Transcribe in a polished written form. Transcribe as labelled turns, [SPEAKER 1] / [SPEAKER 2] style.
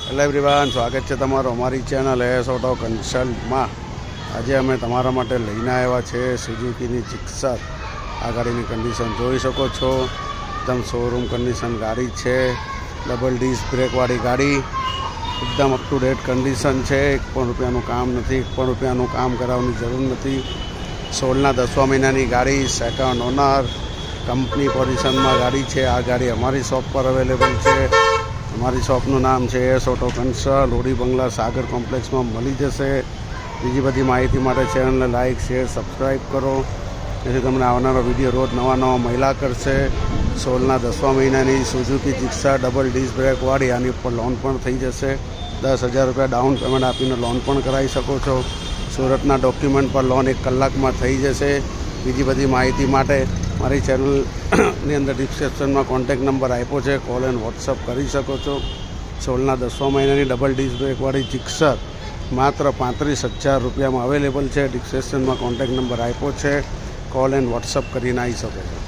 [SPEAKER 1] Hello everyone, સ્વાગત છે તમારું અમારી ચેનલ એસ ઓટો કન્સલ્ટમાં। આજે અમે તમારા માટે લઈને આવ્યા છે સુઝુકીની જીક્સર। આ ગાડીની કન્ડિશન જોઈ શકો છો, એકદમ શોરૂમ કન્ડિશન ગાડી છે। ડબલ ડિસ્ક બ્રેકવાળી ગાડી, એકદમ અપ ટુ ડેટ કન્ડિશન છે। 1 પણ રૂપિયાનું કામ નથી, 1 પણ રૂપિયાનું કામ કરાવવાની જરૂર નથી। 16ના 10મા મહિનાની ગાડી, સેકન્ડ ઓનર, કંપની પોઝિશનમાં ગાડી છે। આ ગાડી અમારી શોપ પર અવેલેબલ છે। અમારી શોપનું નામ છે એસ ઓટો કન્સલ્ટ, ઓડી બંગલા સાગર કોમ્પ્લેક્સમાં મળી જશે। બીજી બધી માહિતી માટે ચેનલને લાઇક, શેર, સબસ્ક્રાઈબ કરો, જેથી તમને આવનારો વિડીયો રોજ નવા મહિલા કરશે। 16ના 10મા મહિનાની સુઝુકી જીક્સર ડબલ ડિસ્ક બ્રેકવાળી, આની ઉપર લોન પણ થઈ જશે। 10,000 રૂપિયા ડાઉન પેમેન્ટ આપીને લોન પણ કરાવી શકો છો। સુરતના ડોક્યુમેન્ટ પર લોન 1 કલાકમાં થઈ જશે। બીજી બધી માહિતી માટે મારી ચેનલની અંદર ડિસ્ક્રિપ્શનમાં કોન્ટેક્ટ નંબર આપ્યો છે, કોલ એન્ડ વોટ્સઅપ કરી શકો છો। 16ના 10મા મહિનાની ડબલ ડિસ્ક બ્રેકવાળી જીક્સર માત્ર 35,000 રૂપિયામાં અવેલેબલ છે। ડિસ્ક્રિપ્શનમાં કોન્ટેક્ટ નંબર આપ્યો છે, કોલ એન્ડ વોટ્સઅપ કરીને આવી શકો છો।